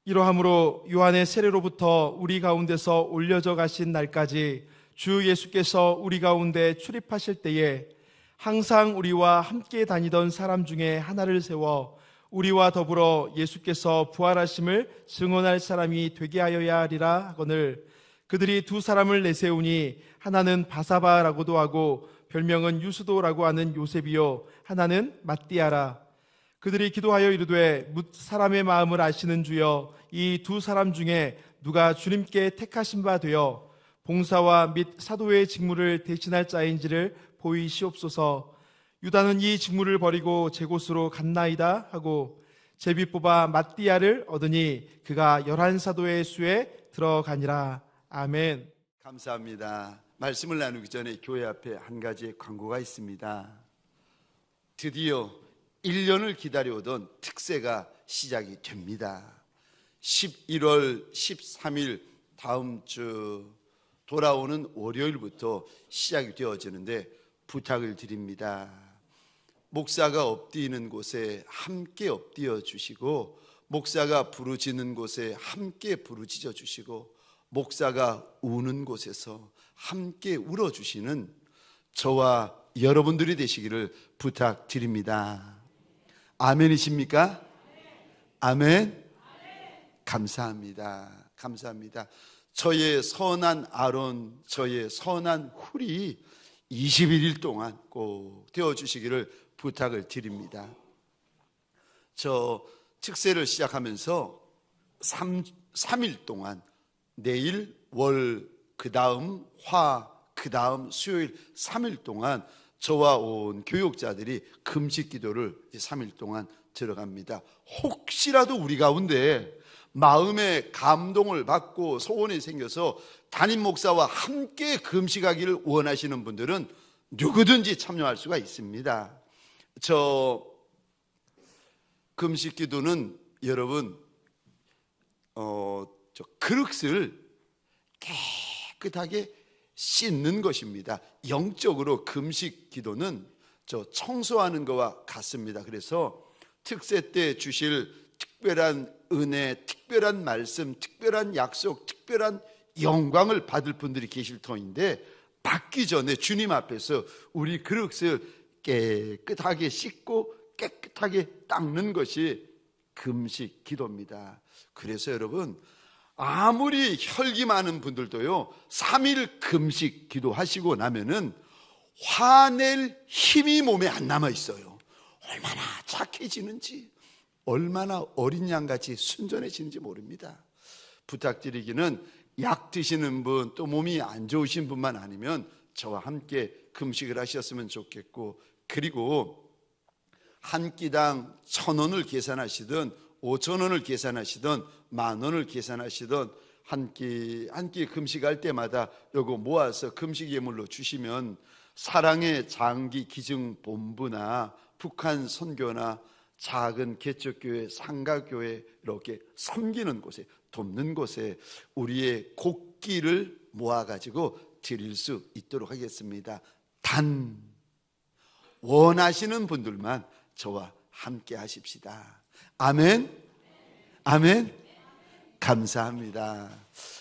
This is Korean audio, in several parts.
이러함으로 요한의 세례로부터 우리 가운데서 올려져 가신 날까지 주 예수께서 우리 가운데 출입하실 때에 항상 우리와 함께 다니던 사람 중에 하나를 세워 우리와 더불어 예수께서 부활하심을 증언할 사람이 되게 하여야 하리라 하거늘, 그들이 두 사람을 내세우니 하나는 바사바라고도 하고 별명은 유스도라고 하는 요셉이요 하나는 matti아라. 그들이 기도하여 이르되 뭇 사람의 마음을 아시는 주여, 이 두 사람 중에 누가 주님께 택하신 바 되어 봉사와 및 사도의 직무를 대신할 자인지를 보이시옵소서. 유다는 이 직무를 버리고 제 곳으로 갔나이다 하고 제비 뽑아 matti아를 얻으니 그가 11사도의 수에 들어가니라. 아멘. 감사합니다. 말씀을 나누기 전에 교회 앞에 한 가지의 광고가 있습니다. 드디어 1년을 기다려오던 특세가 시작이 됩니다. 11월 13일 다음 주 돌아오는 월요일부터 시작이 되어지는데 부탁을 드립니다. 목사가 엎드리는 곳에 함께 엎드려 주시고, 목사가 부르짖는 곳에 함께 부르짖어 주시고, 목사가 우는 곳에서 함께 울어주시는 저와 여러분들이 되시기를 부탁드립니다. 아멘이십니까? 아멘. 감사합니다. 감사합니다. 저의 선한 아론, 저의 선한 훌이 21일 동안 꼭 되어주시기를 부탁을 드립니다. 저 특세를 시작하면서 3일 동안 내일, 월, 그 다음 화, 그 다음 수요일 3일 동안 저와 온 교육자들이 금식 기도를 3일 동안 들어갑니다. 혹시라도 우리 가운데 마음의 감동을 받고 소원이 생겨서 담임 목사와 함께 금식하기를 원하시는 분들은 누구든지 참여할 수가 있습니다. 저 금식 기도는 여러분 저 그릇을 깨끗하게 씻는 것입니다. 영적으로 금식 기도는 저 청소하는 것과 같습니다. 그래서 특세 때 주실 특별한 은혜, 특별한 말씀, 특별한 약속, 특별한 영광을 받을 분들이 계실 터인데, 받기 전에 주님 앞에서 우리 그릇을 깨끗하게 씻고 깨끗하게 닦는 것이 금식 기도입니다. 그래서 여러분, 아무리 혈기 많은 분들도요 3일 금식 기도하시고 나면은 화낼 힘이 몸에 안 남아 있어요. 얼마나 착해지는지, 얼마나 어린 양같이 순전해지는지 모릅니다. 부탁드리기는 약 드시는 분, 또 몸이 안 좋으신 분만 아니면 저와 함께 금식을 하셨으면 좋겠고, 그리고 한 끼당 1,000원을 계산하시든 5,000원을 계산하시든 10,000원을 계산하시든 한 끼 금식할 때마다 요거 모아서 금식 예물로 주시면 사랑의 장기 기증 본부나 북한 선교나 작은 개척교회, 상가교회 이렇게 섬기는 곳에, 돕는 곳에 우리의 곡기를 모아가지고 드릴 수 있도록 하겠습니다. 단 원하시는 분들만 저와 함께 하십시다. 아멘. 아멘. 감사합니다.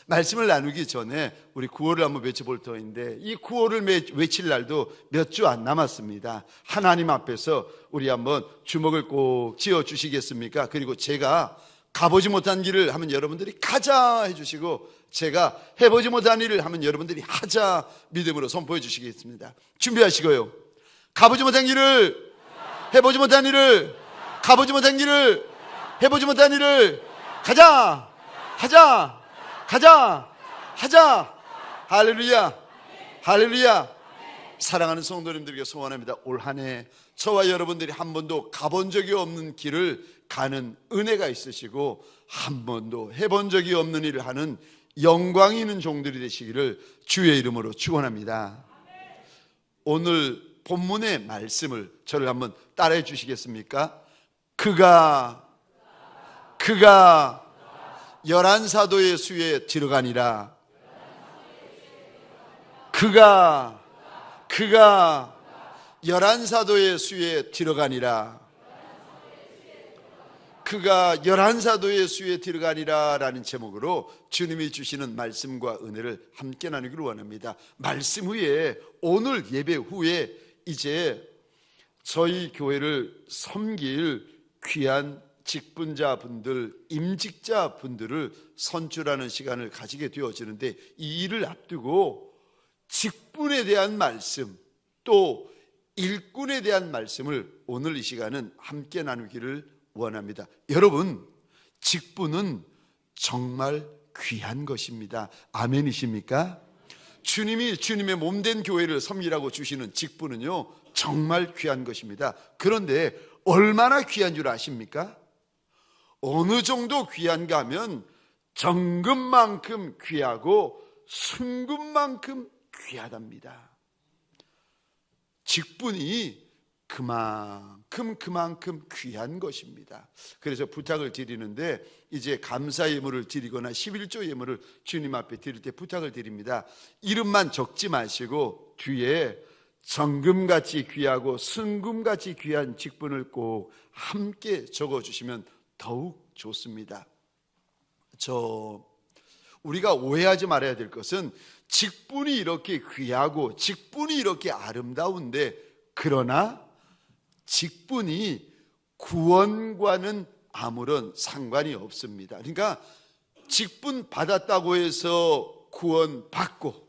말씀을 나누기 전에 우리 구호를 한번 외쳐볼 터인데, 이 구호를 외칠 날도 몇 주 안 남았습니다. 하나님 앞에서 우리 한번 주먹을 꼭 쥐어 주시겠습니까? 그리고 제가 가보지 못한 길을 하면 여러분들이 가자 해주시고, 제가 해보지 못한 일을 하면 여러분들이 하자 믿음으로 선포해 주시겠습니다. 준비하시고요. 가보지 못한 길을, 해보지 못한 일을, 가보지 못한 길을, 해보지 못한 일을 가자, 하자, 가자, 하자. 할렐루야, 할렐루야. 사랑하는 성도님들에게 소원합니다. 올 한 해 저와 여러분들이 한 번도 가본 적이 없는 길을 가는 은혜가 있으시고, 한 번도 해본 적이 없는 일을 하는 영광이 있는 종들이 되시기를 주의 이름으로 축원합니다. 오늘 본문의 말씀을 저를 한번 따라해 주시겠습니까? 그가 11사도의 수에 들어가니라. 그가 11사도의 수에 들어가니라. 그가 11사도의 수에 들어가리라 라는 제목으로 주님이 주시는 말씀과 은혜를 함께 나누기를 원합니다. 말씀 후에, 오늘 예배 후에 이제 저희 교회를 섬길 귀한 직분자분들, 임직자분들을 선출하는 시간을 가지게 되어지는데, 이 일을 앞두고 직분에 대한 말씀, 또 일꾼에 대한 말씀을 오늘 이 시간은 함께 나누기를 원합니다. 여러분, 직분은 정말 귀한 것입니다. 아멘이십니까? 주님이 주님의 몸된 교회를 섬기라고 주시는 직분은요, 정말 귀한 것입니다. 그런데 얼마나 귀한 줄 아십니까? 어느 정도 귀한가 하면 정금만큼 귀하고 순금만큼 귀하답니다. 직분이 그만큼 귀한 것입니다. 그래서 부탁을 드리는데, 이제 감사 예물을 드리거나 11조 예물을 주님 앞에 드릴 때 부탁을 드립니다. 이름만 적지 마시고 뒤에 정금같이 귀하고 순금같이 귀한 직분을 꼭 함께 적어주시면 더욱 좋습니다. 우리가 오해하지 말아야 될 것은, 직분이 이렇게 귀하고 직분이 이렇게 아름다운데, 그러나 직분이 구원과는 아무런 상관이 없습니다. 그러니까 직분 받았다고 해서 구원 받고,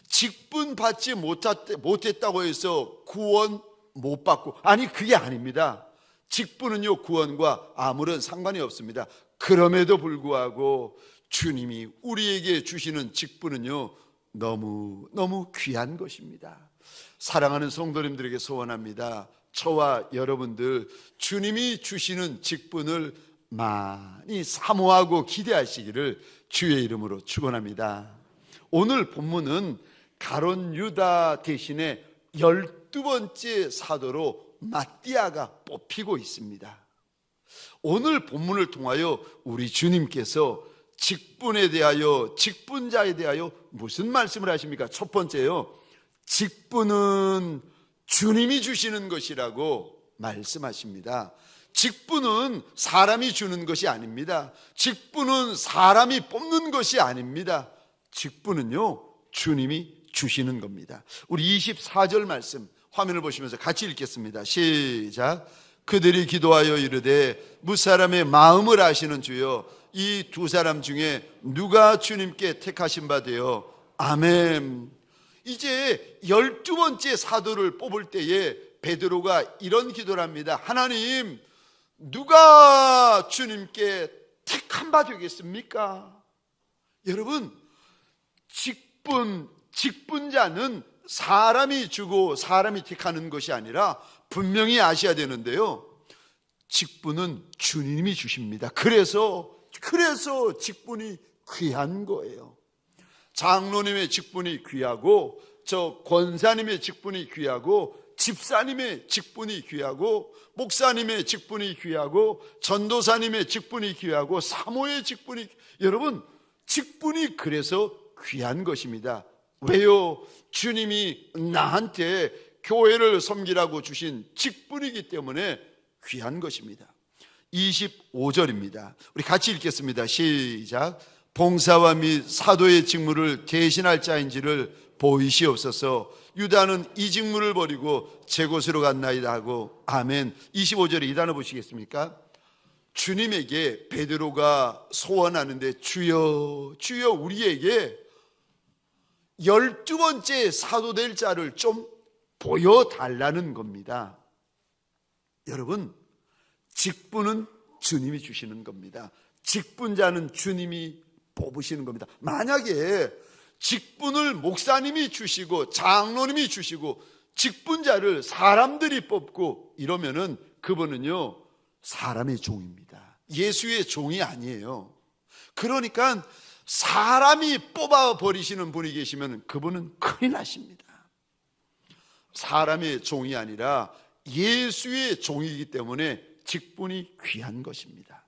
직분 받지 못했다고 해서 구원 못 받고, 아니, 그게 아닙니다. 직분은요, 구원과 아무런 상관이 없습니다. 그럼에도 불구하고 주님이 우리에게 주시는 직분은요, 너무 귀한 것입니다. 사랑하는 성도님들에게 소원합니다. 저와 여러분들, 주님이 주시는 직분을 많이 사모하고 기대하시기를 주의 이름으로 축원합니다. 오늘 본문은 가룟 유다 대신에 12번째 사도로 마띠아가 뽑히고 있습니다. 오늘 본문을 통하여 우리 주님께서 직분에 대하여, 직분자에 대하여 무슨 말씀을 하십니까? 첫 번째요, 직분은 주님이 주시는 것이라고 말씀하십니다. 직분은 사람이 주는 것이 아닙니다. 직분은 사람이 뽑는 것이 아닙니다. 직분은요, 주님이 주시는 겁니다. 우리 24절 말씀 화면을 보시면서 같이 읽겠습니다. 시작. 그들이 기도하여 이르되 무사람의 마음을 아시는 주여, 이 두 사람 중에 누가 주님께 택하신 바 되어. 아멘. 이제 12번째 사도를 뽑을 때에 베드로가 이런 기도를 합니다. 하나님, 누가 주님께 택한 바 되겠습니까? 여러분, 직분자는 사람이 주고 사람이 택하는 것이 아니라 분명히 아셔야 되는데요, 직분은 주님이 주십니다. 그래서 직분이 귀한 거예요. 장로님의 직분이 귀하고, 저 권사님의 직분이 귀하고, 집사님의 직분이 귀하고, 목사님의 직분이 귀하고, 전도사님의 직분이 귀하고, 사모의 직분이, 여러분, 직분이 그래서 귀한 것입니다. 왜요? 주님이 나한테 교회를 섬기라고 주신 직분이기 때문에 귀한 것입니다. 25절입니다. 우리 같이 읽겠습니다. 시작. 봉사와 및 사도의 직무를 대신할 자인지를 보이시옵소서. 유다는 이 직무를 버리고 제 곳으로 갔나이다 하고. 아멘. 25절에 이 단어 보시겠습니까? 주님에게 베드로가 소원하는데, 주여 우리에게 12번째 사도 될 자를 좀 보여달라는 겁니다. 여러분, 직분은 주님이 주시는 겁니다. 직분자는 주님이 뽑으시는 겁니다. 만약에 직분을 목사님이 주시고 장로님이 주시고 직분자를 사람들이 뽑고 이러면은 그분은요, 사람의 종입니다. 예수의 종이 아니에요. 그러니까 사람이 뽑아버리시는 분이 계시면 그분은 큰일 나십니다. 사람의 종이 아니라 예수의 종이기 때문에 직분이 귀한 것입니다.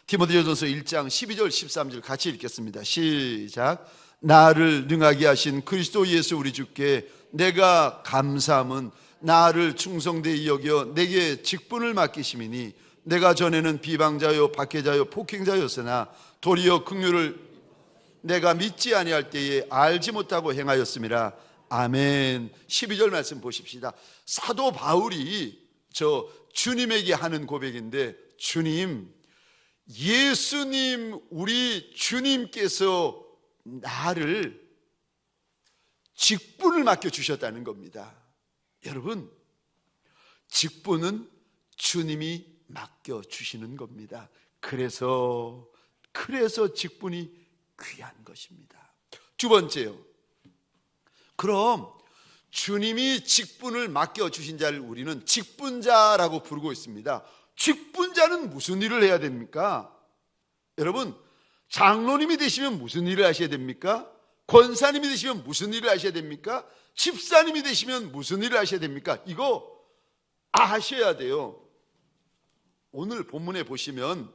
디모데전서 1장 12절 13절 같이 읽겠습니다. 시작. 나를 능하게 하신 그리스도 예수 우리 주께 내가 감사함은 나를 충성되이 여겨 내게 직분을 맡기심이니 내가 전에는 비방자요 박해자요 폭행자였으나 도리어 긍휼을 내가 믿지 아니할 때에 알지 못하고 행하였음이라. 아멘. 12절 말씀 보십시다. 사도 바울이 저 주님에게 하는 고백인데, 주님, 예수님, 우리 주님께서 나를 직분을 맡겨주셨다는 겁니다. 여러분, 직분은 주님이 맡겨주시는 겁니다. 그래서 직분이 귀한 것입니다. 두 번째요. 그럼 주님이 직분을 맡겨주신 자를 우리는 직분자라고 부르고 있습니다. 직분자는 무슨 일을 해야 됩니까? 여러분, 장로님이 되시면 무슨 일을 하셔야 됩니까? 권사님이 되시면 무슨 일을 하셔야 됩니까? 집사님이 되시면 무슨 일을 하셔야 됩니까? 이거 아셔야 돼요. 오늘 본문에 보시면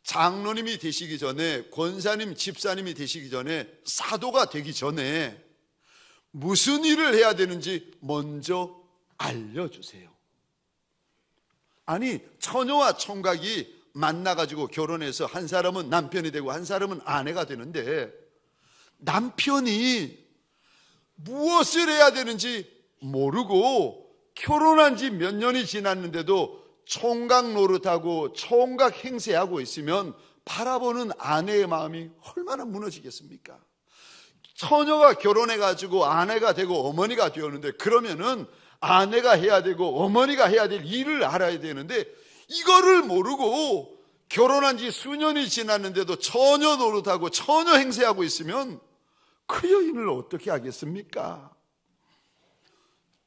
장로님이 되시기 전에, 권사님, 집사님이 되시기 전에, 사도가 되기 전에 무슨 일을 해야 되는지 먼저 알려주세요. 아니, 처녀와 총각이 만나가지고 결혼해서 한 사람은 남편이 되고 한 사람은 아내가 되는데, 남편이 무엇을 해야 되는지 모르고 결혼한 지 몇 년이 지났는데도 총각 노릇하고 총각 행세하고 있으면 바라보는 아내의 마음이 얼마나 무너지겠습니까? 처녀가 결혼해가지고 아내가 되고 어머니가 되었는데, 그러면은 아내가 해야 되고 어머니가 해야 될 일을 알아야 되는데, 이거를 모르고 결혼한 지 수년이 지났는데도 처녀 노릇하고 처녀 행세하고 있으면 그 여인을 어떻게 하겠습니까?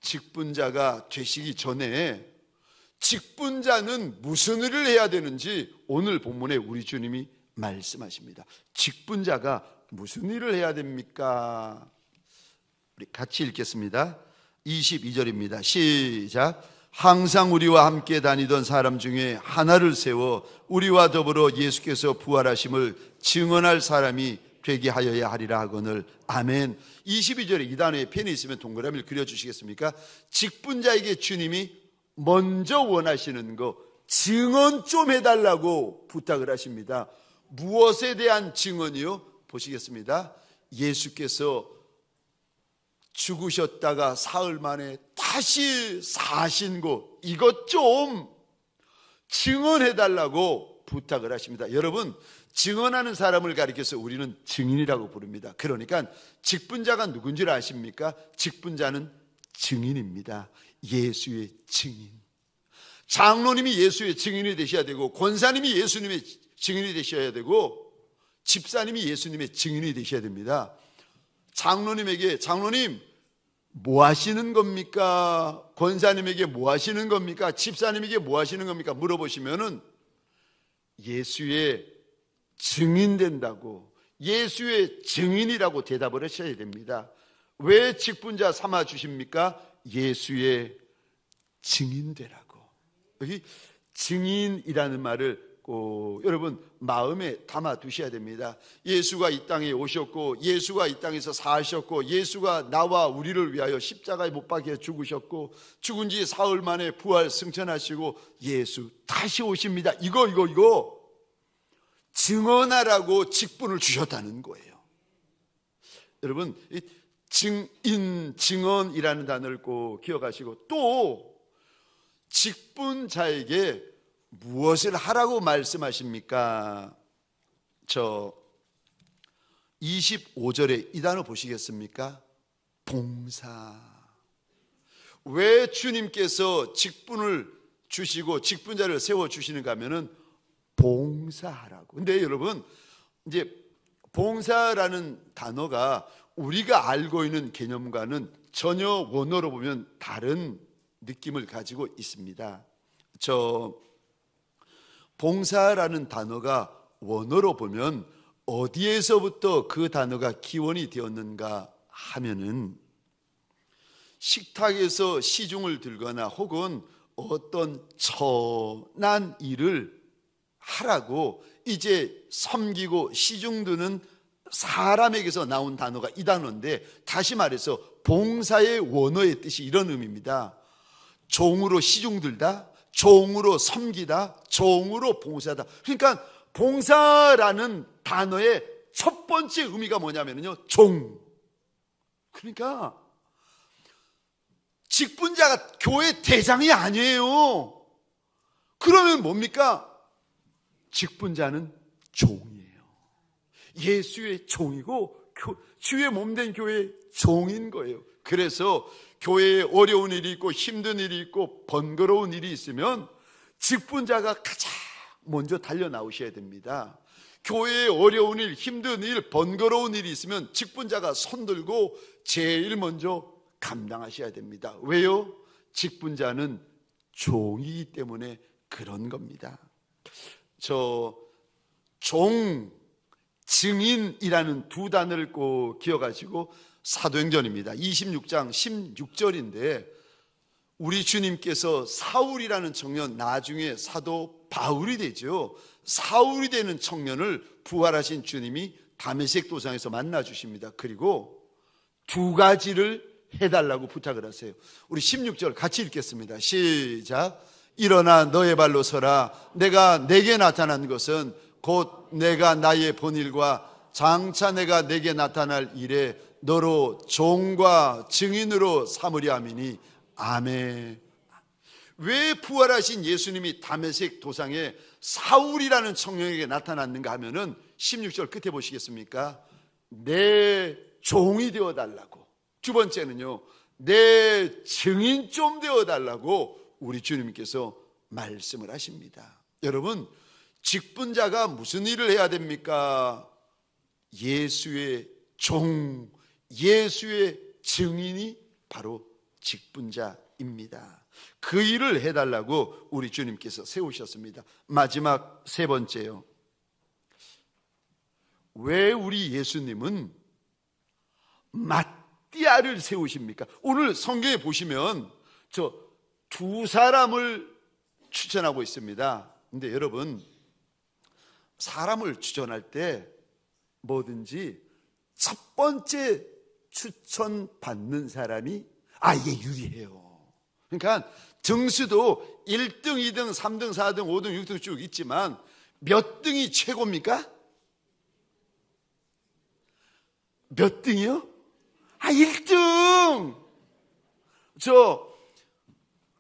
직분자가 되시기 전에 직분자는 무슨 일을 해야 되는지 오늘 본문에 우리 주님이 말씀하십니다. 직분자가 무슨 일을 해야 됩니까? 우리 같이 읽겠습니다. 22절입니다. 시작. 항상 우리와 함께 다니던 사람 중에 하나를 세워 우리와 더불어 예수께서 부활하심을 증언할 사람이 되게 하여야 하리라 하거늘. 아멘. 22절에 이 단어에 펜이 있으면 동그라미를 그려주시겠습니까? 직분자에게 주님이 먼저 원하시는 거, 증언 좀 해달라고 부탁을 하십니다. 무엇에 대한 증언이요? 보시겠습니다. 예수께서 죽으셨다가 사흘 만에 다시 사신 거, 이것 좀 증언해달라고 부탁을 하십니다. 여러분, 증언하는 사람을 가리켜서 우리는 증인이라고 부릅니다. 그러니까 직분자가 누군지를 아십니까? 직분자는 증인입니다. 예수의 증인. 장로님이 예수의 증인이 되셔야 되고, 권사님이 예수님의 증인이 되셔야 되고, 집사님이 예수님의 증인이 되셔야 됩니다. 장로님에게, 장로님 뭐 하시는 겁니까? 권사님에게 뭐 하시는 겁니까? 집사님에게 뭐 하시는 겁니까? 물어보시면은 예수의 증인 된다고, 예수의 증인이라고 대답을 하셔야 됩니다. 왜 직분자 삼아 주십니까? 예수의 증인 되라고. 여기 증인이라는 말을 꼭 여러분 마음에 담아 두셔야 됩니다. 예수가 이 땅에 오셨고, 예수가 이 땅에서 사셨고, 예수가 나와 우리를 위하여 십자가에 못 박혀 죽으셨고, 죽은 지 사흘 만에 부활 승천하시고 예수 다시 오십니다. 이거 증언하라고 직분을 주셨다는 거예요. 여러분, 이 증인, 증언이라는 단어를 꼭 기억하시고, 또 직분자에게 무엇을 하라고 말씀하십니까? 저 25절에 이 단어 보시겠습니까? 봉사. 왜 주님께서 직분을 주시고 직분자를 세워주시는가 하면은 봉사하라고. 근데 여러분, 이제 봉사라는 단어가 우리가 알고 있는 개념과는 전혀 원어로 보면 다른 느낌을 가지고 있습니다. 저 봉사라는 단어가 원어로 보면 어디에서부터 그 단어가 기원이 되었는가 하면은 식탁에서 시중을 들거나 혹은 어떤 천한 일을 하라고 이제 섬기고 시중 드는 사람에게서 나온 단어가 이 단어인데, 다시 말해서 봉사의 원어의 뜻이 이런 의미입니다. 종으로 시중 들다, 종으로 섬기다, 종으로 봉사다. 그러니까 봉사라는 단어의 첫 번째 의미가 뭐냐면요, 종. 그러니까 직분자가 교회 대장이 아니에요. 그러면 뭡니까? 직분자는 종이에요. 예수의 종이고 주의 몸된 교회의 종인 거예요. 그래서 교회에 어려운 일이 있고 힘든 일이 있고 번거로운 일이 있으면 직분자가 가장 먼저 달려 나오셔야 됩니다. 교회에 어려운 일, 힘든 일, 번거로운 일이 있으면 직분자가 손들고 제일 먼저 감당하셔야 됩니다. 왜요? 직분자는 종이기 때문에 그런 겁니다. 종, 증인이라는 두 단어를 꼭 기억하시고, 사도행전입니다. 26장 16절인데 우리 주님께서 사울이라는 청년, 나중에 사도 바울이 되죠. 사울이 되는 청년을 부활하신 주님이 다메섹 도상에서 만나 주십니다. 그리고 두 가지를 해달라고 부탁을 하세요. 우리 16절 같이 읽겠습니다. 시작. 일어나 너의 발로 서라. 내가 내게 나타난 것은 곧 내가 나의 본일과 장차 내가 내게 나타날 일에 너로 종과 증인으로 삼으려 함이니 아멘. 왜 부활하신 예수님이 다메섹 도상에 사울이라는 청년에게 나타났는가 하면은 16절 끝에 보시겠습니까? 내 종이 되어달라고. 두 번째는요, 내 증인 좀 되어달라고 우리 주님께서 말씀을 하십니다. 여러분, 직분자가 무슨 일을 해야 됩니까? 예수의 종, 예수의 증인이 바로 직분자입니다. 그 일을 해달라고 우리 주님께서 세우셨습니다. 마지막 세 번째요. 왜 우리 예수님은 마띠아를 세우십니까? 오늘 성경에 보시면 저 두 사람을 추천하고 있습니다. 근데 여러분, 사람을 추천할 때 뭐든지 첫 번째 추천받는 사람이 이게 유리해요. 그러니까 등수도 1등, 2등, 3등, 4등, 5등, 6등 쭉 있지만 몇 등이 최고입니까? 몇 등이요? 1등!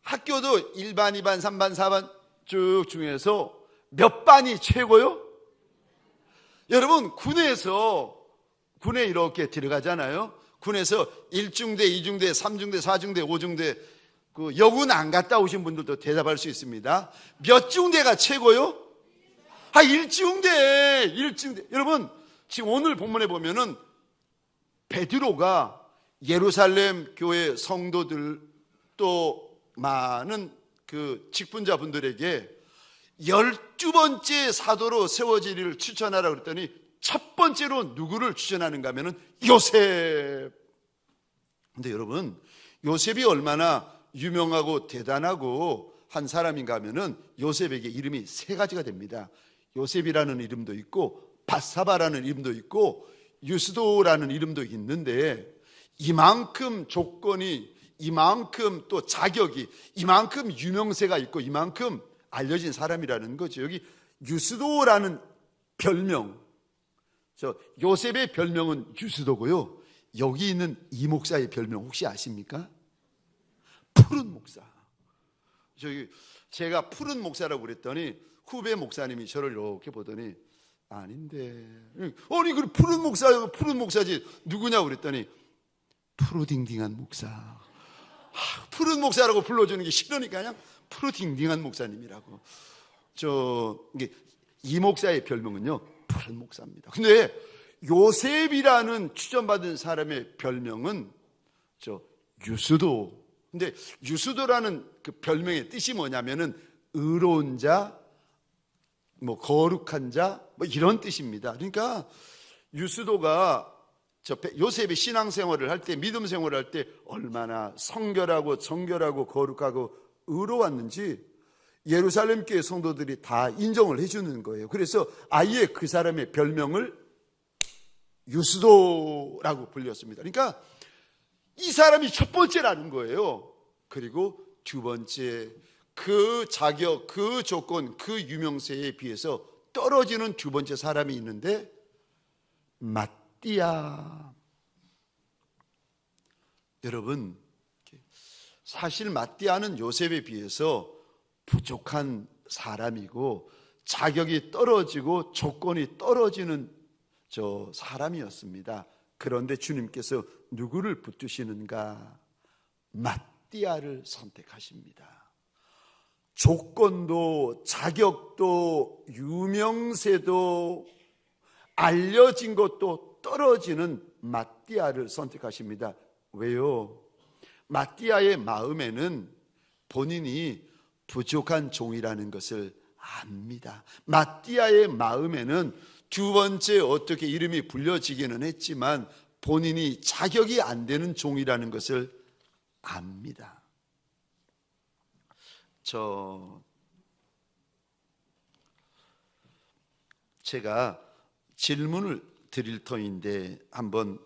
학교도 1반, 2반, 3반, 4반 쭉 중에서 몇 반이 최고요? 여러분, 군에 이렇게 들어가잖아요. 군에서 1중대, 2중대, 3중대, 4중대, 5중대, 여군 안 갔다 오신 분들도 대답할 수 있습니다. 몇 중대가 최고요? 1중대. 여러분, 지금 오늘 본문에 보면은 베드로가 예루살렘 교회 성도들 또 많은 직분자분들에게 12번째 사도로 세워지리를 추천하라고 그랬더니 첫 번째로 누구를 추천하는가 하면은 요셉. 근데 여러분, 요셉이 얼마나 유명하고 대단하고 한 사람인가 하면은 요셉에게 이름이 세 가지가 됩니다. 요셉이라는 이름도 있고 바사바라는 이름도 있고 유스도라는 이름도 있는데, 이만큼 조건이, 이만큼 또 자격이, 이만큼 유명세가 있고 이만큼 알려진 사람이라는 거죠. 여기 유스도라는 별명, 요셉의 별명은 유스도고요. 여기 있는 이 목사의 별명 혹시 아십니까? 푸른 목사. 제가 푸른 목사라고 그랬더니 후배 목사님이 저를 이렇게 보더니 아닌데, 아니 그 푸른 목사지 누구냐고 그랬더니 푸르딩딩한 목사. 푸른 목사라고 불러주는 게 싫으니까 그냥 푸르딩딩한 목사님이라고. 이 목사의 별명은요 푸른 목사입니다. 근데 요셉이라는 추천받은 사람의 별명은 유스도. 근데 유스도라는 그 별명의 뜻이 뭐냐면은 의로운 자, 거룩한 자, 이런 뜻입니다. 그러니까 유스도가 요셉의 신앙생활을 할 때, 믿음 생활을 할 때 얼마나 성결하고 정결하고 거룩하고 의로웠는지 예루살렘 교회 성도들이 다 인정을 해주는 거예요. 그래서 아예 그 사람의 별명을 유스도라고 불렸습니다. 그러니까 이 사람이 첫 번째라는 거예요. 그리고 두 번째, 그 자격, 그 조건, 그 유명세에 비해서 떨어지는 두 번째 사람이 있는데 맏디아. 여러분, 사실 맏디아는 요셉에 비해서 부족한 사람이고 자격이 떨어지고 조건이 떨어지는 사람이었습니다. 그런데 주님께서 누구를 붙드시는가? 맏디아를 선택하십니다. 조건도 자격도 유명세도 알려진 것도 떨어지는 맏디아를 선택하십니다. 왜요? 맏디아의 마음에는 본인이 부족한 종이라는 것을 압니다. 맏디아의 마음에는 두 번째 어떻게 이름이 불려지기는 했지만 본인이 자격이 안 되는 종이라는 것을 압니다. 제가 질문을 드릴 터인데 한번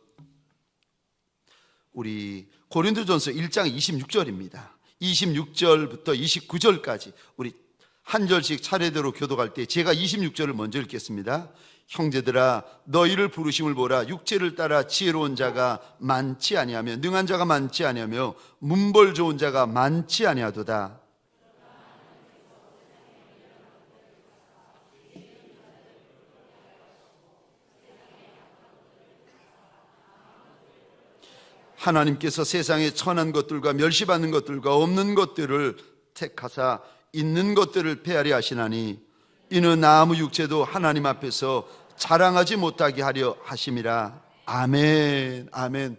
우리 고린도전서 1장 26절입니다. 26절부터 29절까지 우리 한 절씩 차례대로 교독할 때 제가 26절을 먼저 읽겠습니다. 형제들아 너희를 부르심을 보라. 육체를 따라 지혜로운 자가 많지 아니하며 능한 자가 많지 아니하며 문벌 좋은 자가 많지 아니하도다. 하나님께서 세상에 천한 것들과 멸시받는 것들과 없는 것들을 택하사 있는 것들을 폐하려 하시나니 이는 아무 육체도 하나님 앞에서 자랑하지 못하게 하려 하심이라. 아멘. 아멘.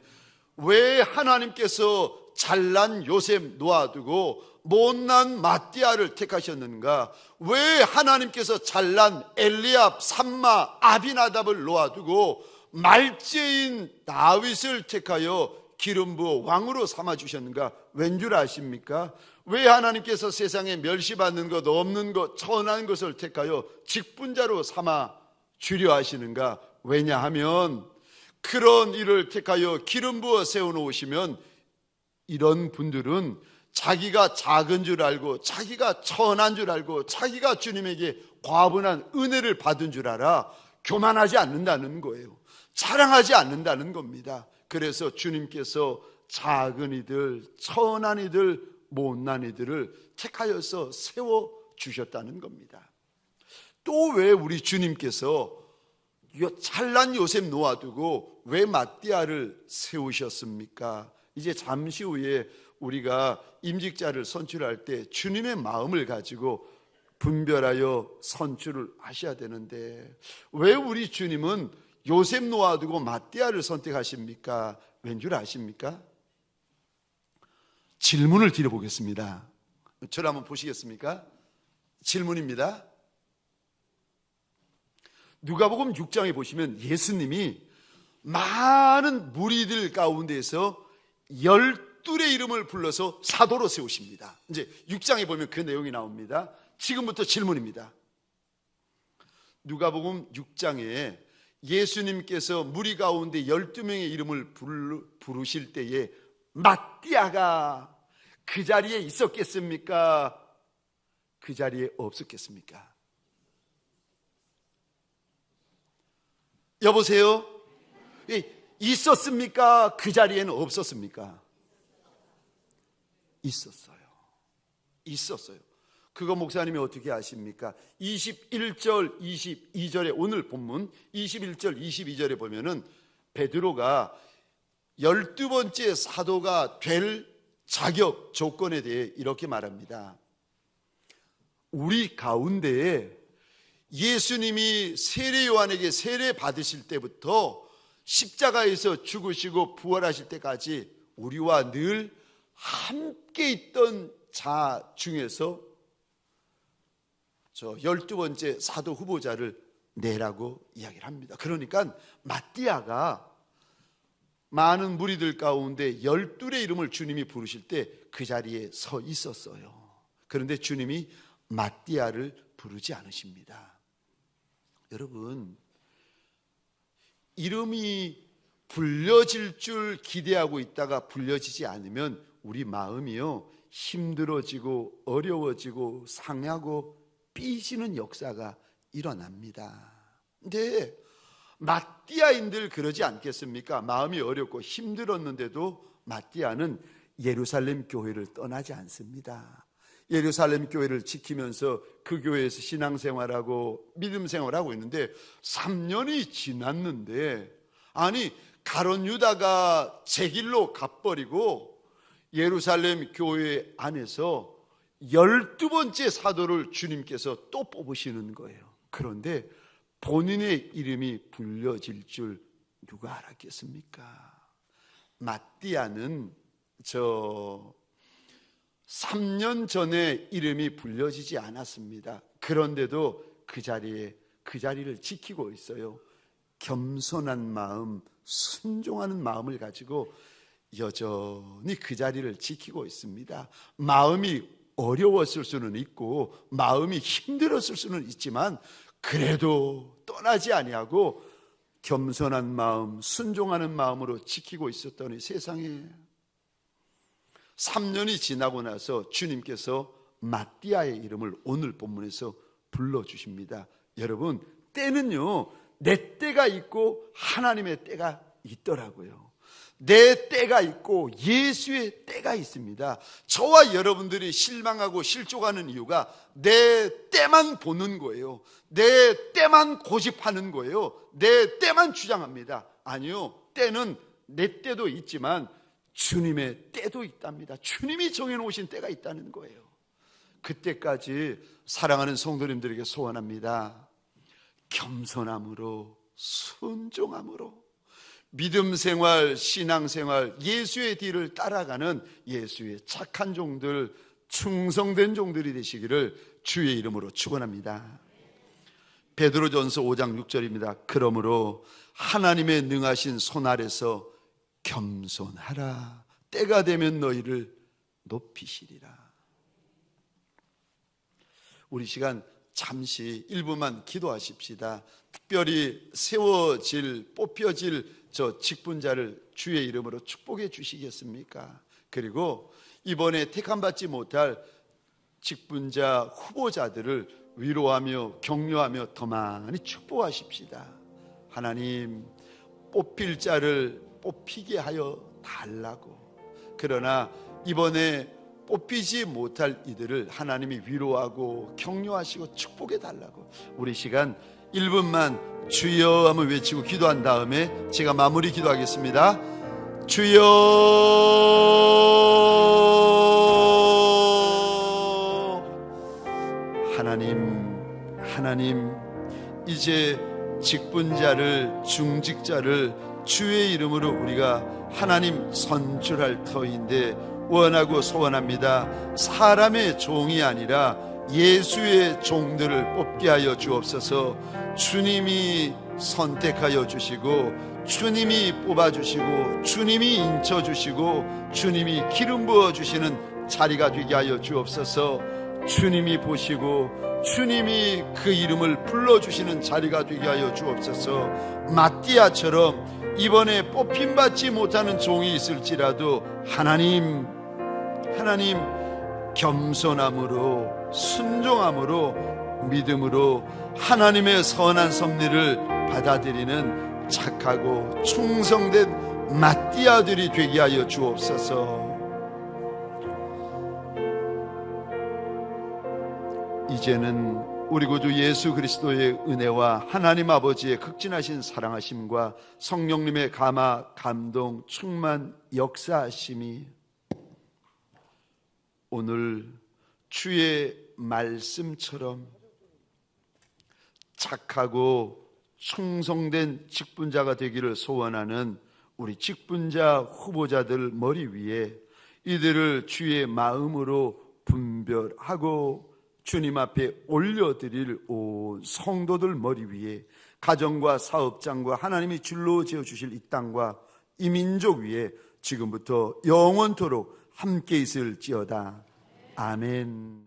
왜 하나님께서 잘난 요셉 놓아두고 못난 맏디아를 택하셨는가? 왜 하나님께서 잘난 엘리압, 삼마, 아비나답을 놓아두고 말죄인 다윗을 택하여 기름 부어 왕으로 삼아주셨는가? 왠 줄 아십니까? 왜 하나님께서 세상에 멸시받는 것, 없는 것, 천한 것을 택하여 직분자로 삼아 주려 하시는가? 왜냐하면 그런 일을 택하여 기름 부어 세워놓으시면 이런 분들은 자기가 작은 줄 알고 자기가 천한 줄 알고 자기가 주님에게 과분한 은혜를 받은 줄 알아 교만하지 않는다는 거예요. 자랑하지 않는다는 겁니다. 그래서 주님께서 작은 이들, 천한 이들, 못난 이들을 택하여서 세워주셨다는 겁니다. 또 왜 우리 주님께서 잘난 요셉 놓아두고 왜 맏디아를 세우셨습니까? 이제 잠시 후에 우리가 임직자를 선출할 때 주님의 마음을 가지고 분별하여 선출을 하셔야 되는데 왜 우리 주님은 요셉 놓아두고 맏디아를 선택하십니까? 왠 줄 아십니까? 질문을 드려보겠습니다. 저를 한번 보시겠습니까? 질문입니다. 누가복음 6장에 보시면 예수님이 많은 무리들 가운데에서 12의 이름을 불러서 사도로 세우십니다. 이제 6장에 보면 그 내용이 나옵니다. 지금부터 질문입니다. 누가복음 6장에 예수님께서 무리 가운데 12명의 이름을 부르실 때에 맏디아가 그 자리에 있었겠습니까? 그 자리에 없었겠습니까? 여보세요? 있었습니까? 그 자리에는 없었습니까? 있었어요. 있었어요. 그거 목사님이 어떻게 아십니까? 21절, 22절에 오늘 본문 21절, 22절에 보면은 베드로가 12번째 사도가 될 자격 조건에 대해 이렇게 말합니다. 우리 가운데에 예수님이 세례 요한에게 세례 받으실 때부터 십자가에서 죽으시고 부활하실 때까지 우리와 늘 함께 있던 자 중에서 저 12번째 사도 후보자를 내라고 이야기를 합니다. 그러니까 맏디아가 많은 무리들 가운데 12의 이름을 주님이 부르실 때 그 자리에 서 있었어요. 그런데 주님이 맏디아를 부르지 않으십니다. 여러분, 이름이 불려질 줄 기대하고 있다가 불려지지 않으면 우리 마음이요 힘들어지고 어려워지고 상하고 삐지는 역사가 일어납니다. 근데 마띠아인들 그러지 않겠습니까? 마음이 어렵고 힘들었는데도 마띠아는 예루살렘 교회를 떠나지 않습니다. 예루살렘 교회를 지키면서 그 교회에서 신앙생활하고 믿음생활하고 있는데 3년이 지났는데, 아니 가룟 유다가 제 길로 가버리고 예루살렘 교회 안에서 12번째 사도를 주님께서 또 뽑으시는 거예요. 그런데 본인의 이름이 불려질 줄 누가 알았겠습니까? 마띠아는 3년 전에 이름이 불려지지 않았습니다. 그런데도 그 자리를 지키고 있어요. 겸손한 마음, 순종하는 마음을 가지고 여전히 그 자리를 지키고 있습니다. 마음이 어려웠을 수는 있고 마음이 힘들었을 수는 있지만 그래도 떠나지 아니하고 겸손한 마음, 순종하는 마음으로 지키고 있었더니 세상에 3년이 지나고 나서 주님께서 마띠아의 이름을 오늘 본문에서 불러주십니다. 여러분, 때는요 내 때가 있고 하나님의 때가 있더라고요. 내 때가 있고 예수의 때가 있습니다. 저와 여러분들이 실망하고 실족하는 이유가 내 때만 보는 거예요. 내 때만 고집하는 거예요. 내 때만 주장합니다. 아니요, 때는 내 때도 있지만 주님의 때도 있답니다. 주님이 정해놓으신 때가 있다는 거예요. 그때까지 사랑하는 성도님들에게 소원합니다. 겸손함으로, 순종함으로, 믿음생활, 신앙생활, 예수의 뒤를 따라가는 예수의 착한 종들, 충성된 종들이 되시기를 주의 이름으로 축원합니다. 베드로전서 5장 6절입니다. 그러므로 하나님의 능하신 손 아래서 겸손하라. 때가 되면 너희를 높이시리라. 우리 시간 잠시 1분만 기도하십시다. 특별히 세워질, 뽑혀질 저 직분자를 주의 이름으로 축복해 주시겠습니까? 그리고 이번에 택함받지 못할 직분자 후보자들을 위로하며 격려하며 더 많이 축복하십시다. 하나님, 뽑힐 자를 뽑히게 하여 달라고. 그러나 이번에 뽑히지 못할 이들을 하나님이 위로하고 격려하시고 축복해 달라고. 우리 시간 1분만 주여 한번 외치고 기도한 다음에 제가 마무리 기도하겠습니다. 주여, 하나님, 이제 직분자를, 중직자를 주의 이름으로 우리가 하나님 선출할 터인데 원하고 소원합니다. 사람의 종이 아니라 예수의 종들을 뽑게 하여 주옵소서. 주님이 선택하여 주시고 주님이 뽑아주시고 주님이 인쳐주시고 주님이 기름 부어주시는 자리가 되게 하여 주옵소서. 주님이 보시고 주님이 그 이름을 불러주시는 자리가 되게 하여 주옵소서. 마띠아처럼 이번에 뽑힘받지 못하는 종이 있을지라도 하나님, 겸손함으로, 순종함으로, 믿음으로 하나님의 선한 섭리를 받아들이는 착하고 충성된 마띠아들이 되게 하여 주옵소서. 이제는 우리 구주 예수 그리스도의 은혜와 하나님 아버지의 극진하신 사랑하심과 성령님의 감화, 감동, 충만, 역사하심이 오늘 주의 말씀처럼 착하고 충성된 직분자가 되기를 소원하는 우리 직분자 후보자들 머리 위에 이들을 주의 마음으로 분별하고 주님 앞에 올려드릴 온 성도들 머리 위에 가정과 사업장과 하나님이 줄로 지어주실 이 땅과 이 민족 위에 지금부터 영원토록 함께 있을지어다. 아멘.